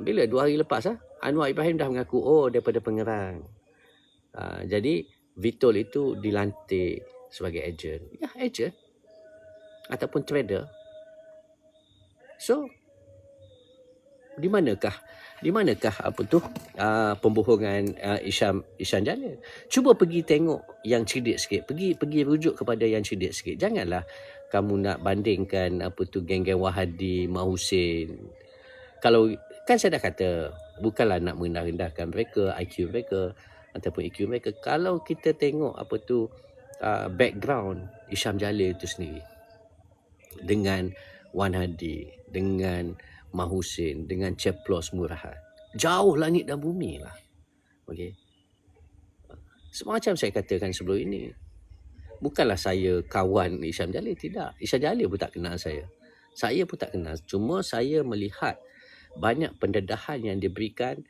Bila 2 hari lepas Anwar Ibrahim dah mengaku daripada Pengerang. Jadi Vitol itu dilantik sebagai ejen. Ya, ejen ataupun trader. So di manakah pembohongan Isham Jalil? Cuba pergi tengok yang cerdik sikit, pergi rujuk kepada yang cerdik sikit. Janganlah kamu nak bandingkan geng-geng Wahadi, Mak Husin. Kalau kan saya dah kata, bukanlah nak merendah-rendahkan mereka, IQ mereka ataupun EQ mereka. Kalau kita tengok background Isham Jalil itu sendiri, dengan Wan Hadi, dengan Mak Husin, dengan Ceplos Murahan, jauh langit dan bumi lah. Okay. Semacam saya katakan sebelum ini, bukanlah saya kawan Isham Jalil, tidak. Isham Jalil pun tak kenal saya. Saya pun tak kenal. Cuma saya melihat banyak pendedahan yang diberikan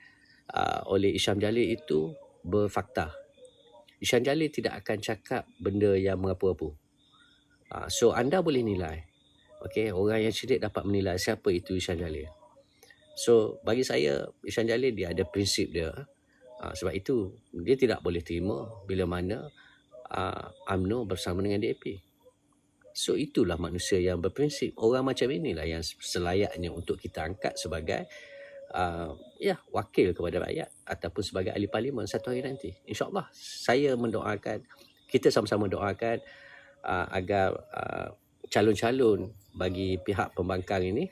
oleh Isham Jalil itu berfakta. Isham Jalil tidak akan cakap benda yang mengapu-apu. So anda boleh nilai. Okay, orang yang cerdik dapat menilai siapa itu Isham Jalil. So bagi saya, Isham Jalil dia ada prinsip dia. Sebab itu dia tidak boleh terima bila mana UMNO bersama dengan DAP. So itulah manusia yang berprinsip. Orang macam inilah yang selayaknya untuk kita angkat sebagai wakil kepada rakyat ataupun sebagai ahli parlimen satu hari nanti. InsyaAllah saya mendoakan, kita sama-sama doakan agar calon-calon bagi pihak pembangkang ini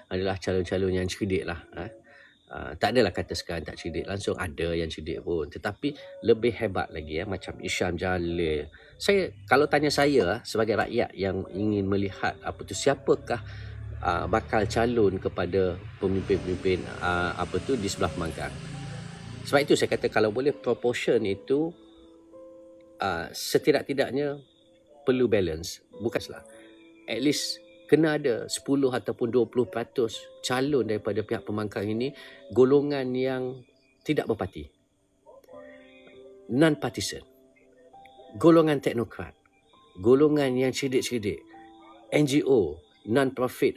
adalah calon-calon yang cerdik lah. Tak adalah kata sekarang tak cerdik, langsung ada yang cerdik pun, tetapi lebih hebat lagi macam Isham Jalil. Kalau tanya saya sebagai rakyat yang ingin melihat siapakah bakal calon kepada pemimpin-pemimpin di sebelah pembangkang. Sebab itu saya kata kalau boleh proportion itu setidak-tidaknya perlu balance. Bukanlah at least kena ada 10 ataupun 20% calon daripada pihak pembangkang ini golongan yang tidak berparti, non-partisan, golongan teknokrat, golongan yang cerdik-cerdik, NGO, non-profit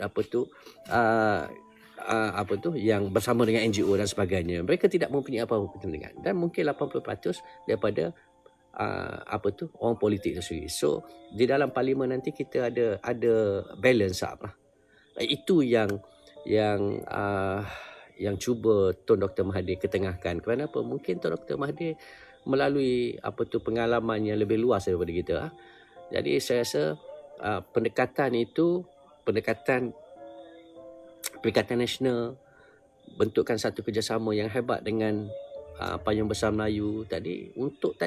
yang bersama dengan NGO dan sebagainya. Mereka tidak mempunyai apa-apa kepentingan, dan mungkin 80% daripada orang politik itu sendiri. So di dalam parlimen nanti kita ada balance up lah. Itu yang cuba Tun Dr. Mahathir ketengahkan. Kerana apa? Mungkin Tun Dr. Mahathir melalui pengalaman yang lebih luas daripada kita. Jadi saya rasa pendekatan itu, pendekatan Perikatan Nasional, bentukkan satu kerjasama yang hebat dengan Payung Besar Melayu tadi, untuk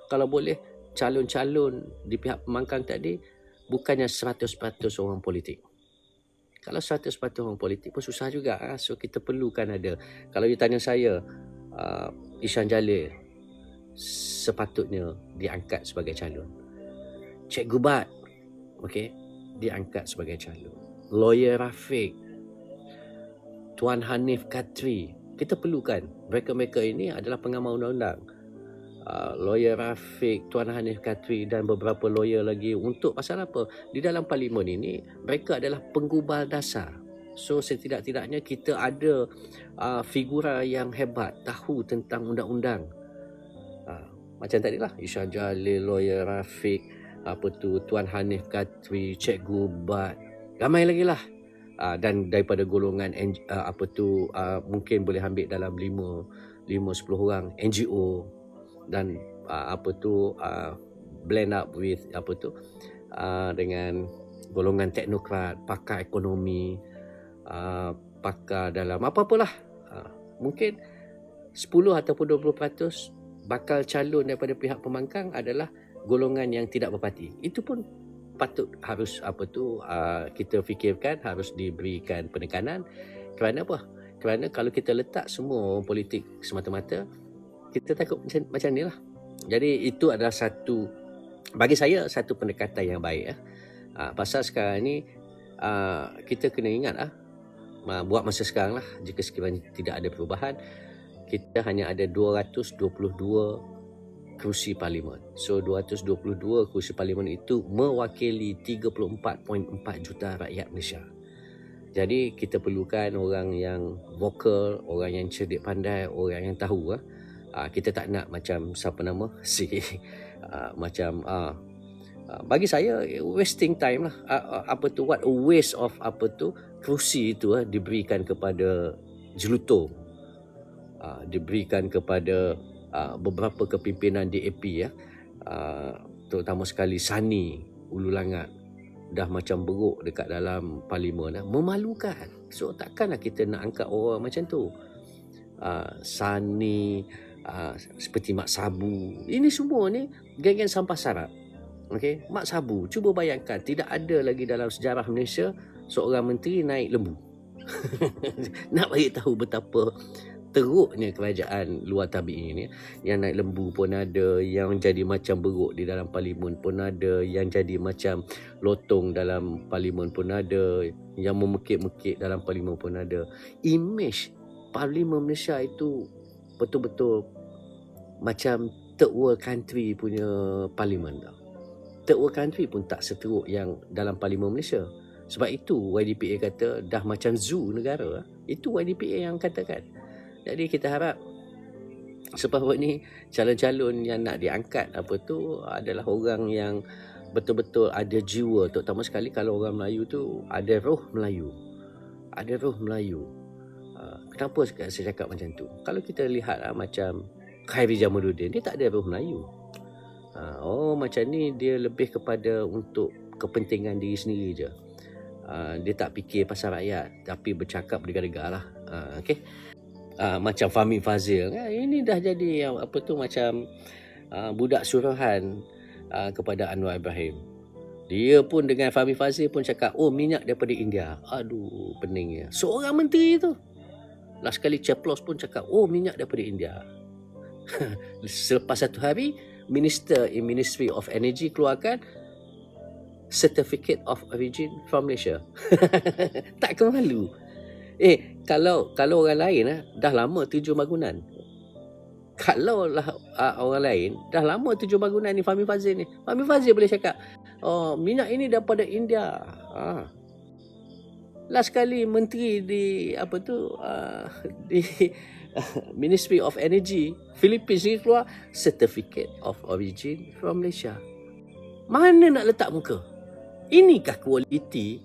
kalau boleh calon-calon di pihak pembangkang tadi bukannya 100% orang politik. Kalau 100% orang politik pun susah juga. So kita perlukan ada. Kalau ditanya saya, Isham Jalil sepatutnya diangkat sebagai calon. Cikgu Bat, diangkat sebagai calon. Lawyer Rafiq, Tuan Hanif Katri, kita perlukan. Mereka-mereka ini adalah pengamal undang-undang. Lawyer Rafiq, Tuan Hanif Katri dan beberapa lawyer lagi. Untuk pasal apa? Di dalam parlimen ini, mereka adalah penggubal dasar. So setidak-tidaknya kita ada figura yang hebat, tahu tentang undang-undang. Macam tadilah, Isham Jalil, Lawyer Rafiq, Tuan Hanif Katri, Cikgu Bat, ramai lagi lah. Dan daripada golongan mungkin boleh ambil dalam 5-10 orang NGO, dan blend up with dengan golongan teknokrat, pakar ekonomi, pakar dalam apa-apalah. Mungkin 10 ataupun 20% bakal calon daripada pihak pembangkang adalah golongan yang tidak berparti. Itu pun patut harus kita fikirkan, harus diberikan penekanan. Kerana apa? Kerana kalau kita letak semua orang politik semata-mata, kita takut macam ni lah. Jadi itu adalah bagi saya satu pendekatan yang baik. Pasal sekarang ni kita kena ingat buat masa sekarang lah, jika sekiranya tidak ada perubahan, kita hanya ada 222 kerusi parlimen. So 222 kerusi parlimen itu mewakili 34.4 juta rakyat Malaysia. Jadi kita perlukan orang yang vokal, orang yang cerdik pandai, orang yang tahu. Kita tak nak macam siapa nama si macam bagi saya wasting time lah. What a waste of kerusi itu diberikan kepada jelutong, diberikan kepada beberapa kepimpinan DAP terutama sekali Sani Ulu Langat dah macam beruk dekat dalam parlimen. Memalukan. So takkanlah kita nak angkat orang macam tu. Sani, seperti Mak Sabu, ini semua ni geng-geng sampah sarap. Okay? Mak Sabu, cuba bayangkan, tidak ada lagi dalam sejarah Malaysia seorang menteri naik lembu. Nak bagi tahu betapa teruknya kerajaan luar tabi'i ni. Yang naik lembu pun ada, yang jadi macam beruk di dalam parlimen pun ada, yang jadi macam lotong dalam parlimen pun ada, yang memekik-mekik dalam parlimen pun ada. Image parlimen Malaysia itu betul-betul macam third world country punya parlimen tau. Third world country pun tak seteruk yang dalam parlimen Malaysia. Sebab itu YDPA kata dah macam zoo negara. Itu YDPA yang katakan. Jadi kita harap sebab ni calon-calon yang nak diangkat adalah orang yang betul-betul ada jiwa, terutama sekali kalau orang Melayu tu ada roh Melayu. Ada roh Melayu. Kenapa saya cakap macam tu? Kalau kita lihat macam Khairi Jamaluddin, dia tak ada roh Melayu. Macam ni dia lebih kepada untuk kepentingan diri sendiri je. Dia tak fikir pasal rakyat, tapi bercakap berdegar-degar lah. Okay? Macam Fahmi Fazil, ini dah jadi macam budak suruhan kepada Anwar Ibrahim. Dia pun dengan Fahmi Fazil pun cakap, minyak daripada India. Aduh, peningnya. Seorang menteri tu last kali ceplos pun cakap, minyak daripada India. Selepas satu hari, Minister in Ministry of Energy keluarkan Certificate of Origin from Malaysia. Tak kemalu. Kalau orang lain dah lama tujuh bangunan. Kalau lah orang lain dah lama tujuh bangunan ni, Fahmi Fazil ni. Fahmi Fazil boleh cakap, minyak ini daripada India. Last kali menteri di di Ministry of Energy Philippines ni keluar Certificate of Origin from Malaysia. Mana nak letak muka? Inikah kualiti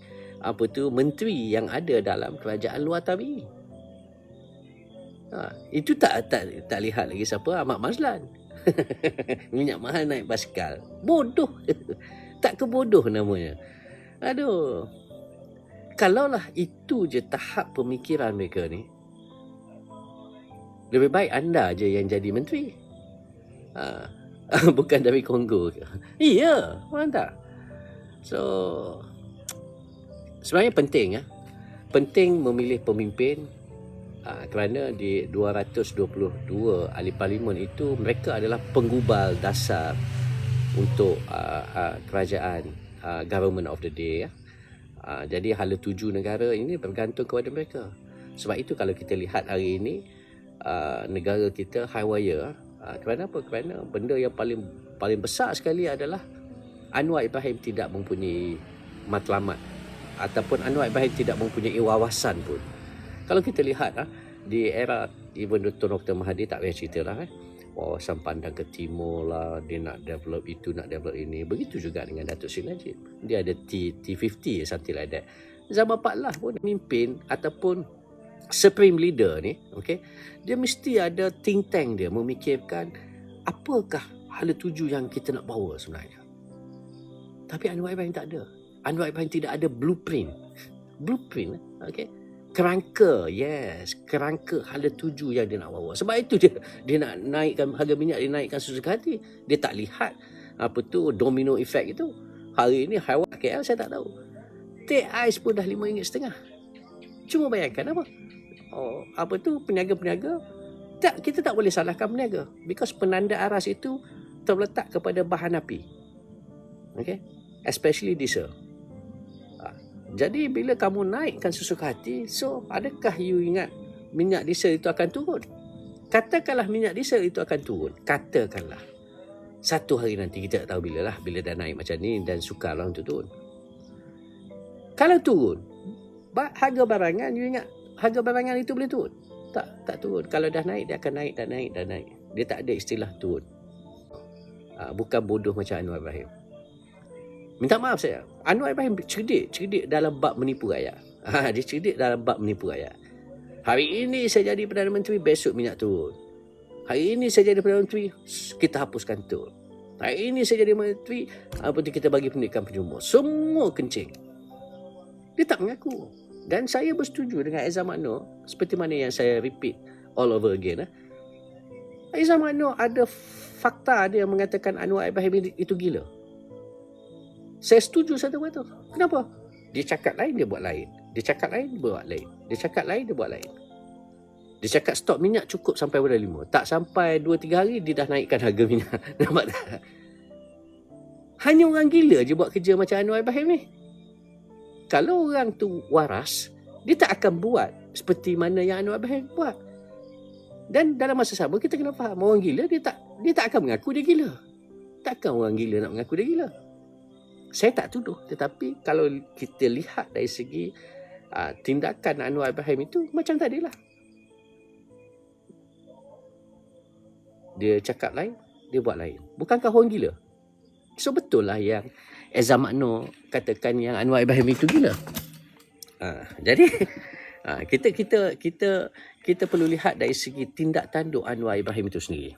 menteri yang ada dalam kerajaan luar tabi'i? Itu tak lihat lagi siapa, Ahmad Mazlan. Minyak mahal naik basikal. Bodoh. Tak kebodoh namanya. Aduh. Kalaulah itu je tahap pemikiran mereka ni, lebih baik anda je yang jadi menteri. Bukan dari Kongo ke? Iya, mantap. So sebenarnya penting memilih pemimpin kerana di 222 ahli parlimen itu mereka adalah penggubal dasar untuk kerajaan, government of the day. Jadi hala tuju negara ini bergantung kepada mereka. Sebab itu kalau kita lihat hari ini negara kita high wire. Kerana apa? Kerana benda yang paling besar sekali adalah Anwar Ibrahim tidak mempunyai matlamat, ataupun Anwar Ibrahim tidak mempunyai wawasan pun. Kalau kita lihat di era even Dr. Mahathir, tak payah cerita lah wawasan pandang ke timur lah, dia nak develop itu, nak develop ini. Begitu juga dengan Datuk Seri Najib, dia ada T50 something like that. Zaman Pak Lah pun memimpin ataupun supreme leader ni, okay, dia mesti ada think tank dia memikirkan apakah hala tuju yang kita nak bawa sebenarnya. Tapi Anwar Ibrahim tak ada. Anwar Ibrahim tidak ada blueprint, okay, kerangka, kerangka hala tuju yang dia nak bawa. Sebab itu dia nak naikkan harga minyak, dia naikkan sesuka hati. Dia tak lihat domino effect itu. Hari ini haiwan KL saya tak tahu, teh ais pun dah RM5.5. Cuma bayangkan peniaga-peniaga, kita tak boleh salahkan peniaga, because penanda aras itu terletak kepada bahan api, okay, especially diesel. Jadi bila kamu naikkan sesuka hati, so adakah you ingat minyak diesel itu akan turun? Katakanlah minyak diesel itu akan turun, katakanlah satu hari nanti, kita tak tahu bila dah naik macam ni dan sukarlah untuk turun. Kalau turun, harga barangan, you ingat harga barangan itu boleh turun? Tak turun. Kalau dah naik, dia akan naik dan naik dan naik. Dia tak ada istilah turun. Bukan bodoh macam Anwar Ibrahim. Minta maaf saya. Anwar Ibrahim cerdik dalam bab menipu rakyat. Dia cerdik dalam bab menipu rakyat. Hari ini saya jadi Perdana Menteri, besok minyak turun. Hari ini saya jadi Perdana Menteri, kita hapuskan tol. Hari ini saya jadi Menteri, kita bagi pendidikan penjumur. Semua kencing. Dia tak mengaku. Dan saya bersetuju dengan Aizam Makno, seperti mana yang saya repeat all over again. Aizam Makno ada fakta dia mengatakan Anwar Ibrahim itu gila. Saya setuju satu kata. Kenapa? Dia cakap lain, dia buat lain. Dia cakap lain, dia buat lain. Dia cakap lain, dia buat lain. Dia cakap stok minyak cukup sampai bulan 5. Tak sampai 2-3 hari, dia dah naikkan harga minyak. Nampak tak? Hanya orang gila je buat kerja macam Anwar Ibrahim ni. Kalau orang tu waras, dia tak akan buat seperti mana yang Anwar Ibrahim buat. Dan dalam masa sama, kita kena faham, orang gila, dia tak akan mengaku dia gila. Takkan orang gila nak mengaku dia gila. Saya tak tuduh, tetapi kalau kita lihat dari segi tindakan Anwar Ibrahim itu macam tadilah. Dia cakap lain, dia buat lain. Bukankah orang gila? So betul lah yang Aizam Makno katakan yang Anwar Ibrahim itu gila. Jadi kita perlu lihat dari segi tindak tanduk Anwar Ibrahim itu sendiri.